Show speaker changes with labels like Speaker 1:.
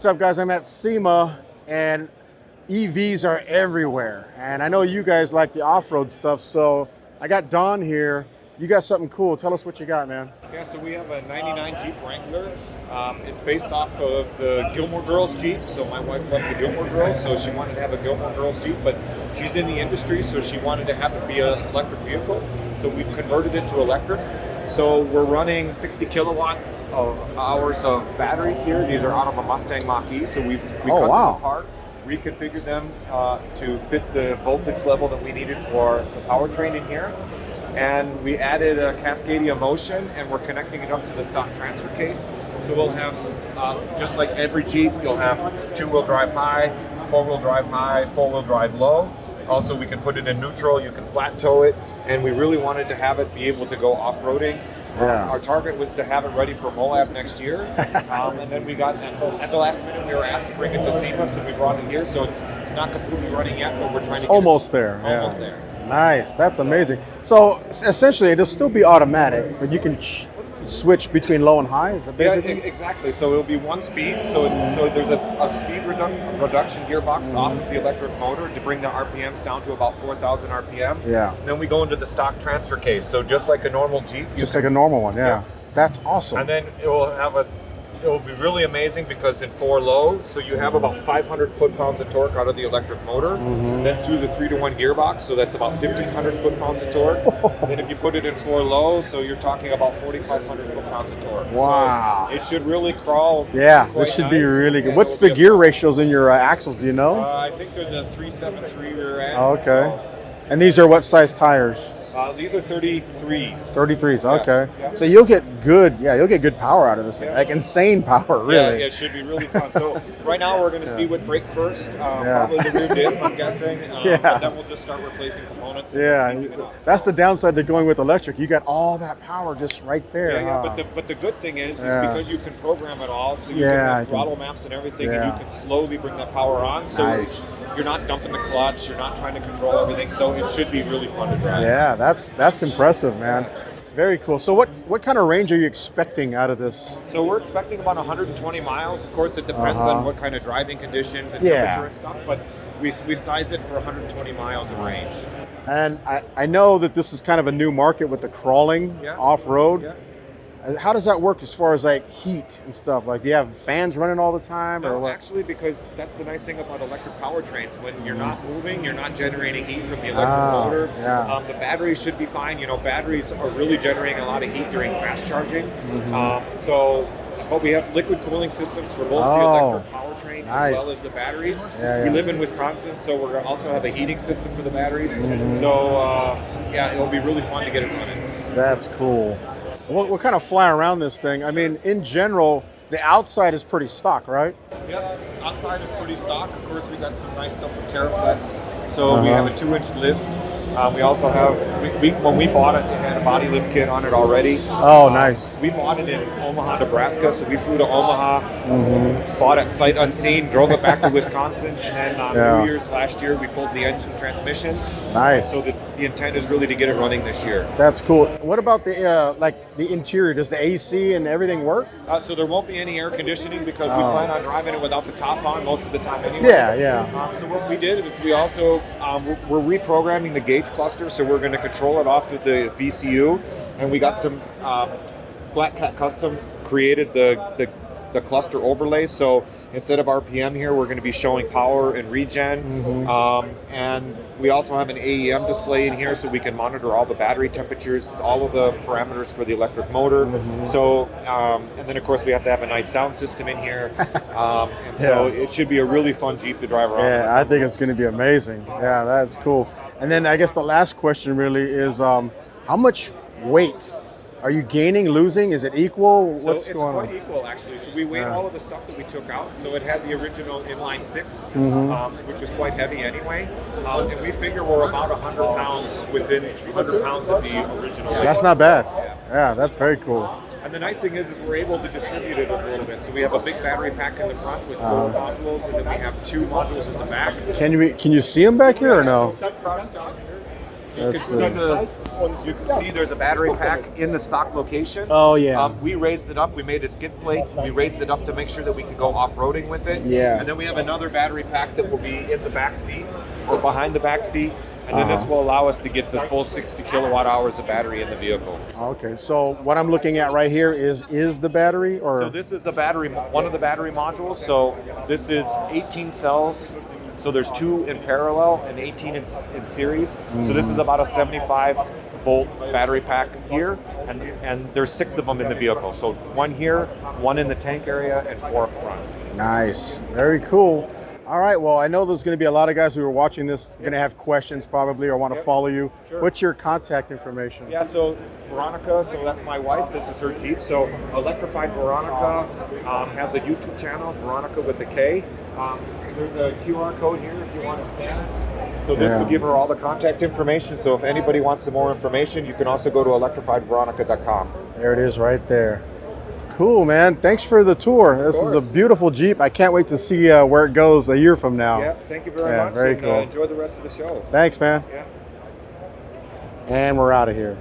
Speaker 1: What's up, guys? I'm at SEMA, and EVs are everywhere. And I know you guys like the off-road stuff, so I got Don here. You got something cool. Tell us what you got, man.
Speaker 2: Yeah, so we have a 99 Jeep Wrangler. It's based off of the Gilmore Girls Jeep. So my wife loves the Gilmore Girls, so she wanted to have a Gilmore Girls Jeep, but she's in the industry, so she wanted to have it be an electric vehicle. So we've converted it to electric. So we're running 60 kilowatts of hours of batteries here. These are out of a Mustang Mach-E, so we cut them apart, reconfigured them to fit the voltage level that we needed for the powertrain in here. And we added a Cascadia motion, and we're connecting it up to the stock transfer case. So we'll have, just like every Jeep, you'll have two-wheel drive high, four-wheel drive high, four-wheel drive low. Also, we can put it in neutral, you can flat tow it, and we really wanted to have it be able to go off-roading. Our target was to have it ready for Moab next year, and then we got, at the last minute, we were asked to bring it to SEMA, so we brought it here. So it's not completely running yet, but we're trying to get
Speaker 1: almost there.
Speaker 2: Almost there.
Speaker 1: Nice, that's amazing. So essentially, it'll still be automatic, but you can switch between low and high. Is that basically?
Speaker 2: Yeah, exactly. So it'll be one speed. So there's a speed reduction gearbox off of the electric motor to bring the RPMs down to about 4,000 RPM.
Speaker 1: Yeah.
Speaker 2: And then we go into the stock transfer case. So just like a normal Jeep.
Speaker 1: Just like a normal one. Yeah. That's awesome.
Speaker 2: And then it will be really amazing because in 4 low, so you have about 500 foot-pounds of torque out of the electric motor, then through the 3-to-1 gearbox, so that's about 1,500 foot-pounds of torque. Then if you put it in 4 low, so you're talking about 4,500 foot-pounds of torque.
Speaker 1: Wow.
Speaker 2: So it should really crawl.
Speaker 1: Yeah, this should be really good. What's the gear ratios in your axles, do you know?
Speaker 2: I think they're the 373 rear end.
Speaker 1: Oh, okay. And these are what size tires?
Speaker 2: These are 33s.
Speaker 1: 33s, okay.
Speaker 2: Yeah.
Speaker 1: So you'll get good power out of this thing, like insane power, really.
Speaker 2: Yeah, it should be really fun. So right now we're going to see what brake first, probably the rear diff, I'm guessing. But then we'll just start replacing components.
Speaker 1: That's the downside to going with electric. You got all that power just right there.
Speaker 2: But the good thing is because you can program it all, so you can have throttle maps and everything, and you can slowly bring that power on. So you're not dumping the clutch, you're not trying to control everything, so it should be really fun to drive.
Speaker 1: Yeah, that's impressive, man. Very cool. So what kind of range are you expecting out of this?
Speaker 2: So we're expecting about 120 miles. Of course, it depends on what kind of driving conditions and temperature and stuff, but we size it for 120 miles of range.
Speaker 1: And I know that this is kind of a new market with the crawling off-road.
Speaker 2: Yeah.
Speaker 1: How does that work as far as like heat and stuff? Like, do you have fans running all the time?
Speaker 2: No,
Speaker 1: or what?
Speaker 2: actually, because that's the nice thing about electric powertrains. When you're not moving, you're not generating heat from the electric motor. The batteries should be fine. You know, batteries are really generating a lot of heat during fast charging. But we have liquid cooling systems for both the electric powertrain as well as the batteries. We live in Wisconsin, so we're going to also have a heating system for the batteries. So, it'll be really fun to get it running.
Speaker 1: That's cool. We'll kind of fly around this thing. I mean, in general, the outside is pretty stock, right?
Speaker 2: Yep, outside is pretty stock. Of course, we got some nice stuff from TerraFlex. So we have a 2-inch lift. We also have, when we bought it, it had a body lift kit on it already.
Speaker 1: Oh, nice.
Speaker 2: We bought it in Omaha, Nebraska, so we flew to Omaha, bought it sight unseen, drove it back to Wisconsin, and then on New Year's last year, we pulled the engine transmission.
Speaker 1: Nice.
Speaker 2: So the intent is really to get it running this year.
Speaker 1: That's cool. What about the the interior? Does the AC and everything work?
Speaker 2: So there won't be any air conditioning because we plan on driving it without the top on most of the time anyway. So what we did is we also, we're reprogramming the gauge cluster, so we're going to control it off of the VCU, and we got some Black Cat Custom created the cluster overlay. So instead of RPM here, we're going to be showing power and regen, and we also have an AEM display in here, so we can monitor all the battery temperatures, all of the parameters for the electric motor. So and then of course we have to have a nice sound system in here, and so it should be a really fun Jeep to drive around.
Speaker 1: Yeah, I think it's going to be amazing. Yeah, that's cool. And then I guess the last question really is, how much weight are you gaining, losing? Is it equal? What's going on?
Speaker 2: It's quite equal, actually. So we weighed all of the stuff that we took out. So it had the original inline 6, which was quite heavy anyway. And we figure we're about 100 pounds within 100 pounds of the original.
Speaker 1: That's not bad. Yeah, that's very cool.
Speaker 2: And the nice thing is we're able to distribute it a little bit. So we have a big battery pack in the front with 4 modules, and then we have 2 modules in the back.
Speaker 1: Can you see them back here or no?
Speaker 2: You can see there's a battery pack in the stock location.
Speaker 1: Oh yeah.
Speaker 2: We raised it up. We made a skid plate. We raised it up to make sure that we can go off-roading with it.
Speaker 1: Yeah.
Speaker 2: And then we have another battery pack that will be in the back seat or behind the back seat. And then this will allow us to get the full 60 kilowatt hours of battery in the vehicle.
Speaker 1: Okay, so what I'm looking at right here is the battery, or?
Speaker 2: So this is the battery, one of the battery modules. So this is 18 cells. So there's 2 in parallel and 18 in series. So this is about a 75 volt battery pack here, and there's 6 of them in the vehicle. So 1 here, 1 in the tank area, and 4 up front.
Speaker 1: Nice, very cool. All right, well, I know there's going to be a lot of guys who are watching this, going to have questions probably or want to follow you.
Speaker 2: Sure.
Speaker 1: What's your contact information?
Speaker 2: Yeah, so Veronica, so that's my wife, this is her Jeep. So Electrified Veronica has a YouTube channel, Veronica with a K. There's a QR code here if you want to scan it. So this will give her all the contact information. So if anybody wants some more information, you can also go to electrifiedveronica.com.
Speaker 1: There it is right there. Cool, man. Thanks for the tour. This is a beautiful Jeep. I can't wait to see where it goes a year from now.
Speaker 2: Yeah, thank you very much.
Speaker 1: Very
Speaker 2: and
Speaker 1: cool.
Speaker 2: Enjoy the rest of the show.
Speaker 1: Thanks, man.
Speaker 2: Yeah.
Speaker 1: And we're out of here.